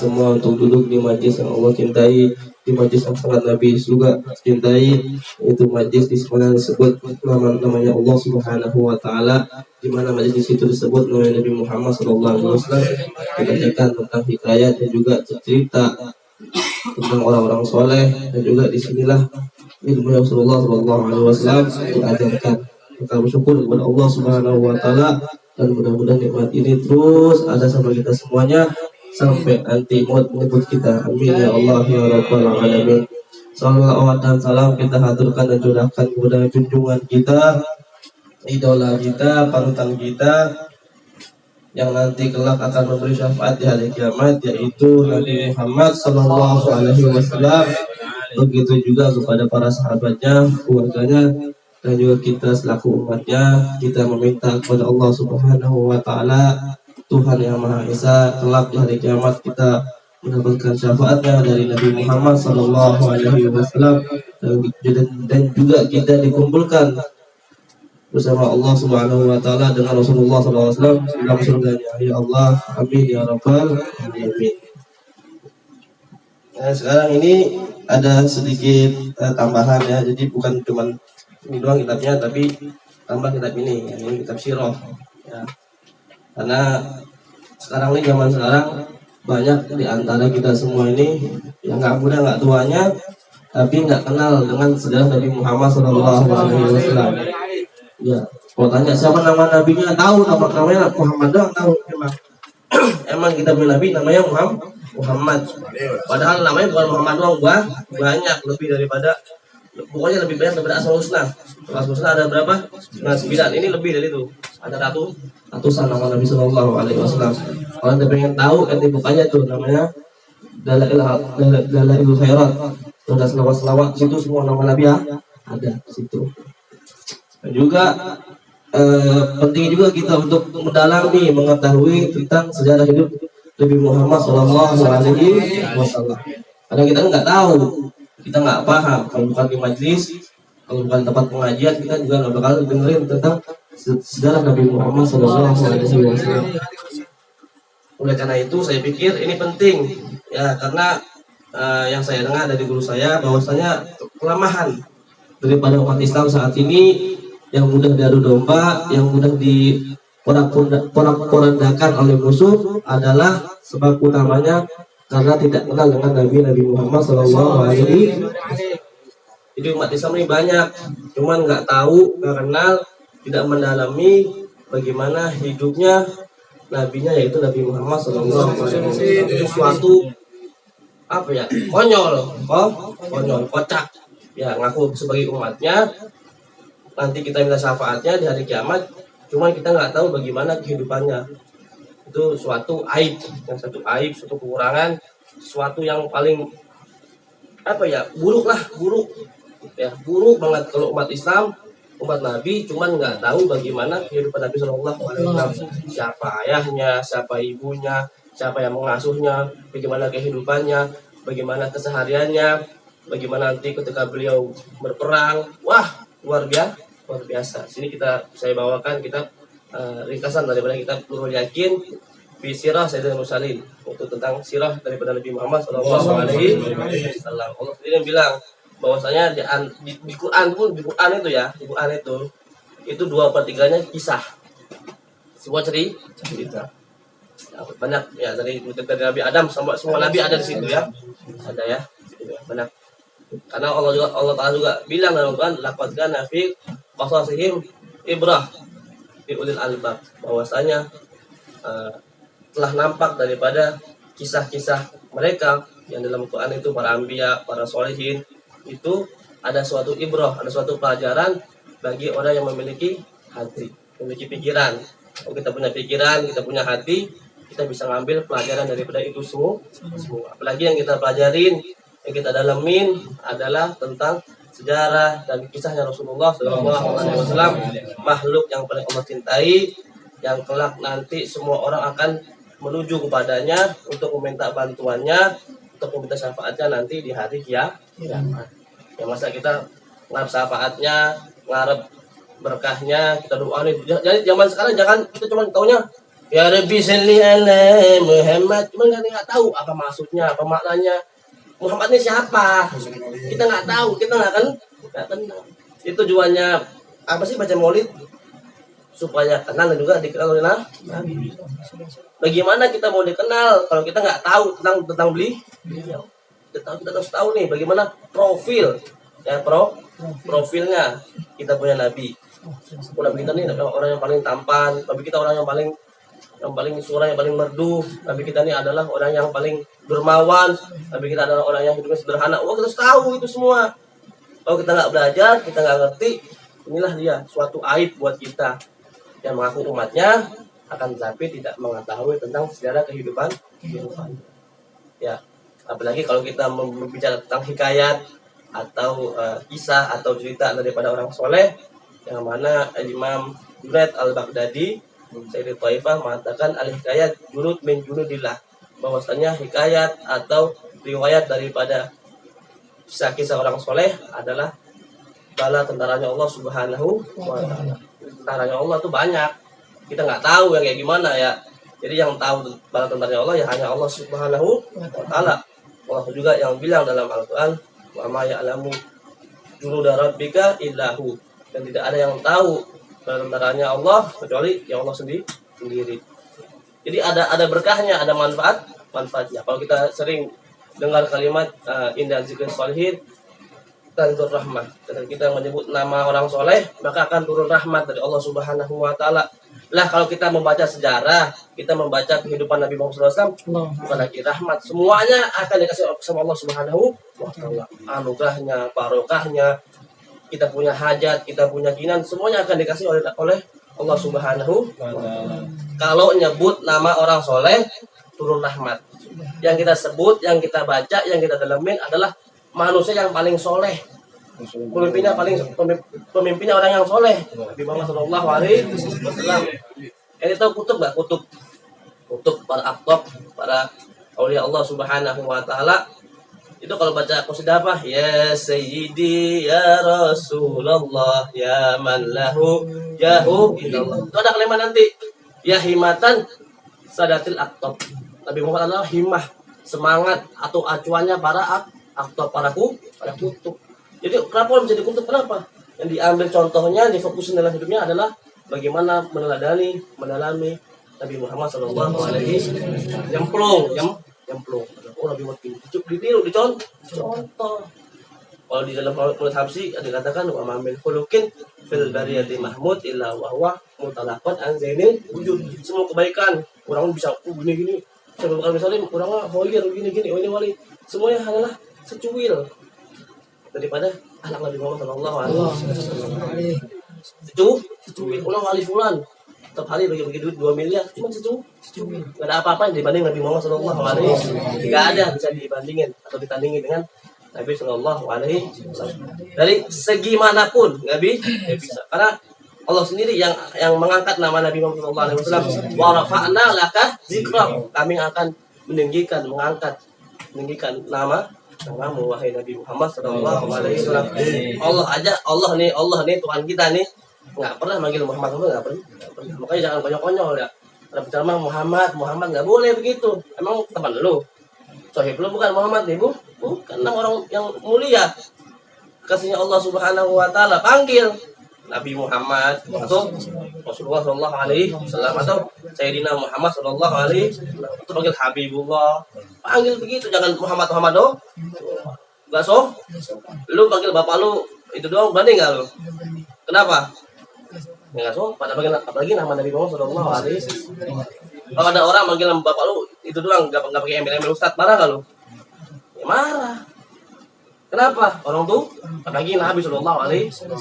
semua untuk duduk di majlis yang Allah cintai, di majlis yang sangat Nabi juga cintai, itu majlis di mana disebut namanya Allah Subhanahu wa taala, di mana majlis di situ disebut namanya Nabi Muhammad sallallahu alaihi wasallam, dibacakan tentang hikayat dan juga cerita tentang orang-orang soleh, dan juga disinilah ilmu Rasulullah sallallahu alaihi wasallam diajarkan. Kita bersyukur kepada Allah Subhanahu wa taala, dan mudah-mudahan nikmat ini terus ada sama kita semuanya sampai nanti maut menyebut kita. Amin ya Allah ya rabbal alamin. Salawat dan salam kita haturkan dan curahkan kepada junjungan kita, idola kita, panutan kita, yang nanti kelak akan memberi syafaat di hari kiamat, yaitu Nabi Muhammad sallallahu alaihi wasallam. Begitu juga kepada para sahabatnya, keluarganya, dan juga kita selaku umatnya. Kita meminta kepada Allah Subhanahu wa taala, Tuhan yang Maha Esa, kelak di hari kiamat kita mendapatkan syafaatnya dari Nabi Muhammad sallallahu alaihi wasallam, dan juga kita dikumpulkan bersama Allah Subhanahu wa taala dengan Rasulullah sallallahu alaihi wasallam dalam surganya. Ya Allah, amin ya rabbal alamin. Nah, sekarang ini ada sedikit tambahan ya. Jadi bukan cuma ini doang kitabnya, tapi tambah kitab ini. Ini kitab sirah ya. Karena sekarang ini, zaman sekarang, banyak di antara kita semua ini yang nggak muda nggak tuanya, tapi nggak kenal dengan sejarah Nabi Muhammad sallallahu alaihi wasallam. Ya, kalau tanya siapa nama nabinya, tahu namanya Muhammad doang, tahu memang. Emang kita punya nabi namanya Muhammad. Padahal namanya bukan Muhammad doang, banyak, lebih daripada, pokoknya lebih banyak daripada Asmaul Husna. Asmaul Husna ada berapa? 99. Ini lebih dari itu. Ada ratusan nama Nabi sallallahu alaihi wasallam. Kalau Anda pengen tahu, nanti bukanya tuh namanya Dalailul Khairat. Ada selawat-selawat situ, semua nama Nabi ya ada di situ. Dan juga penting juga kita untuk mendalami, mengetahui tentang sejarah hidup Nabi Muhammad sallallahu alaihi wasallam. Karena kita nggak tahu, kita nggak paham. Kalau bukan di majlis, kalau bukan tempat pengajian, kita juga nggak bakal dengerin tentang sejarah Nabi Muhammad sallallahu alaihi wasallam. Oleh karena itu saya pikir ini penting ya, karena yang saya dengar dari guru saya bahwasanya kelemahan daripada umat Islam saat ini yang mudah diadu domba, yang mudah diporak-porandakan oleh musuh adalah sebab utamanya karena tidak kenal dengan Nabi Muhammad sallallahu alaihi wasallam. Jadi umat Islam ini banyak, cuman nggak tahu, nggak kenal, tidak mendalami bagaimana hidupnya nabinya, yaitu Nabi Muhammad sallallahu alaihi wasallam. Itu suatu apa ya, konyol, kocak ya, ngaku sebagai umatnya, nanti kita minta syafaatnya di hari kiamat, cuman kita nggak tahu bagaimana kehidupannya. Itu suatu aib, suatu kekurangan, suatu yang paling apa ya, buruk banget kalau umat Islam, umat Nabi, cuman nggak tahu bagaimana kehidupan Nabi Shallallahu Alaihi Wasallam, siapa ayahnya, siapa ibunya, siapa yang mengasuhnya, bagaimana kehidupannya, bagaimana kesehariannya, bagaimana nanti ketika beliau berperang. Wah, luar biasa. Sini saya bawakan kitab ringkasan daripada kitab Nurul Yakin fi Sirah Sayyidina Mursalin, itu tentang sirah daripada Nabi Muhammad sallallahu alaihi wasallam. Allah sendiri bilang bahwasanya di Quran itu 2/3-nya kisah, semua cerita. Ya, banyak ya, dari Nabi Adam sampai semua nabi ada di situ ya. Ada ya. Banyak. Karena Allah Ta'ala juga bilang dalam Quran, laqad kana fi qasasihim ibrah fi ulil albab, bahwasanya telah nampak daripada kisah-kisah mereka yang dalam Quran itu, para anbiya, para sholihin, itu ada suatu ibrah, ada suatu pelajaran bagi orang yang memiliki hati, memiliki pikiran. Kalau kita punya pikiran, kita punya hati, kita bisa ngambil pelajaran daripada itu semua. Apalagi yang kita pelajarin, yang kita dalamin adalah tentang sejarah dan kisahnya Rasulullah SAW, makhluk yang paling Allah cintai, yang kelak nanti semua orang akan menuju kepadanya untuk meminta bantuannya, untuk meminta syafaatnya nanti di hari kiamat. Ya, masa kita ngarep syafaatnya, ngarep berkahnya, kita doa nih. Jadi zaman sekarang jangan kita cuma taunya Ya Rabbi salli ala Muhammad. Cuma nggak tahu apa maksudnya, apa maknanya. Muhammad ini siapa? Kita nggak tahu, kita nggak kenal. Itu tujuannya apa sih baca maulid? Supaya kenal dan juga dikenal oleh Nabi. Bagaimana kita mau dikenal kalau kita nggak tahu tentang beliau? Kita harus tahu nih bagaimana profil ya profilnya kita punya Nabi. Nabi kita nih orang yang paling tampan, Nabi kita orang yang paling surah, yang paling merdu. Nabi kita nih adalah orang yang paling dermawan. Nabi kita adalah orang yang hidupnya sederhana. Kita harus tahu itu semua. Kalau kita nggak belajar, kita nggak ngerti, inilah dia suatu aib buat kita yang mengaku umatnya akan tetapi tidak mengetahui tentang sejarah kehidupan. Ya, apalagi kalau kita berbicara tentang hikayat atau kisah atau cerita daripada orang soleh, yang mana Imam Junaid al-Baghdadi Sayyid Taifah mengatakan al-hikayat junud min junudillah, bahwasanya hikayat atau riwayat daripada kisah-kisah orang soleh adalah bala tentaranya Allah Subhanahu wa Ta'ala. Tentaranya Allah tuh banyak, kita nggak tahu yang kayak gimana ya. Jadi yang tahu bala tentaranya Allah ya hanya Allah Subhanahu wa Ta'ala. Allah juga yang bilang dalam Al-Quran, wa ma ya'lamu junuda rabbika illahu, dan tidak ada yang tahu bala tentaranya Allah kecuali ya Allah sendiri. Jadi ada berkahnya, ada manfaatnya. Kalau kita sering dengar kalimat indah zikir sholihin dan turun rahmat, dan kita menyebut nama orang soleh maka akan turun rahmat dari Allah Subhanahu wa Ta'ala. Lah kalau kita membaca sejarah, kita membaca kehidupan Nabi Muhammad SAW, bukan lagi rahmat, semuanya akan dikasih sama Allah Subhanahu wa Ta'ala. Anugerahnya, barokahnya, kita punya hajat, kita punya keinginan, semuanya akan dikasih oleh Allah Subhanahu wa Ta'ala. Kalau nyebut nama orang soleh, turun rahmat. Yang kita sebut, yang kita baca, yang kita dalamin adalah manusia yang paling soleh. Pemimpinnya orang yang soleh. Nabi Muhammad Sallallahu Alaihi Wasallam. Ini tahu kutub nggak? Kutub para aktab, para aulia Allah Subhanahu Wa Taala. Itu kalau baca qasidah apa? Ya Sayyidi ya Rasulullah ya man lahu jahu illallah. Itu ada kalimat nanti. Ya himatan sadatil aktab. Nabi Muhammad adalah himah, semangat atau acuannya para aktor, para kutub. Jadi kenapa menjadi kutub? Kenapa? Yang diambil contohnya, difokusin dalam hidupnya adalah bagaimana meneladani, mendalami Nabi Muhammad Sallallahu Alaihi Wasallam. Jemplung. Oh Nabi Muhammad ditiru, dicontoh. Kalau di dalam mulut habsi dikatakan wa ma min khuluqin fil bariyati mahmud illa wa huwa mutalaqan an zainil wujud. Semua kebaikan orang bisa gini-gini. Saya bakal misalnya orangnya hoyer gini-gini, oh ini wali. Semuanya adalah secuil daripada anak Nabi Muhammad Sallallahu Alaihi Wasallam. Secuil. Orang wali fulan setiap hari bagi-bagi duit 2 miliar, cuma secuil. Gak ada apa-apa dibanding Nabi Muhammad Sallallahu Alaihi Wasallam. Tidak ada bisa dibandingin atau ditandingin dengan Nabi Sallallahu Alaihi Wasallam. Dari segi manapun nggak bisa. Karena Allah sendiri yang mengangkat nama Nabi Muhammad Sallallahu Alaihi Wasallam. Wa rafa'na laka dzikrak. Kami akan meninggikan namamu wahai Nabi Muhammad Sallallahu Alaihi Wasallam. Allah nih Tuhan kita nih nggak pernah manggil Muhammad, nggak pernah. Makanya jangan konyol-konyol ya. Kalau bicara Muhammad nggak boleh begitu. Emang teman lu? Sohib lu bukan Muhammad ibu? Bukan, nama orang yang mulia. Kasihnya Allah Subhanahu Wa Taala panggil Nabi Muhammad atau Rasulullah Sallallahu Alaihi Wasallam atau Sayyidina Muhammad Sallallahu Alaihi Wasallam, itu panggil Habibullah, panggil begitu, jangan Muhammad dong. Enggak lu panggil bapak lu itu doang berani nggak lu? Kenapa? Nggak apalagi nama Nabi Muhammad Sallallahu Alaihi Wasallam. Kalau ada orang manggil bapak lu itu doang nggak pakai embel-embel ustad, marah nggak lu? Ya marah. Kenapa? Orang tuh apalagi Nabi Sallallahu Alaihi Wasallam,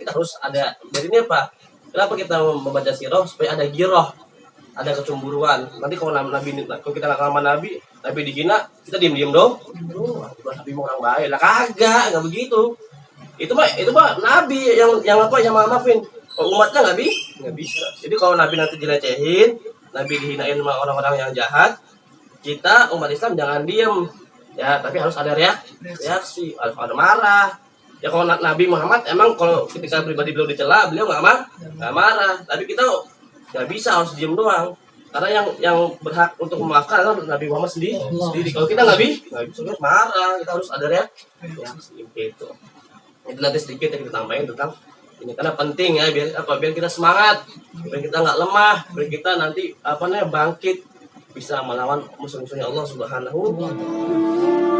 kita harus ada. Jadi ini apa? Kenapa kita membaca sirah? Supaya ada giroh, ada kecemburuan. Nanti kalau kita nggak sama Nabi dihina, kita diem dong. Nabi mau orang baik lah, kagak begitu. Itu mah Nabi yang maafin. Umatnya nggak bisa. Jadi kalau Nabi nanti dilecehin, Nabi dihinain sama orang-orang yang jahat, kita umat Islam jangan diem. Ya, tapi harus ada reaksi, harus ada marah. Ya kalau Nabi Muhammad emang kalau ketika pribadi beliau dicela, beliau nggak marah. Tapi kita nggak bisa, harus diem doang. Karena yang berhak untuk memaafkan adalah Nabi Muhammad sendiri. Kalau kita nggak bisa harus marah, kita harus sadar ya. Ya, itu. Itu nanti sedikit yang kita tambahin tentang ini karena penting ya biar kita semangat, biar kita nggak lemah, biar kita nanti bangkit bisa melawan musuh-musuhnya Allah Subhanahu wa Ta'ala.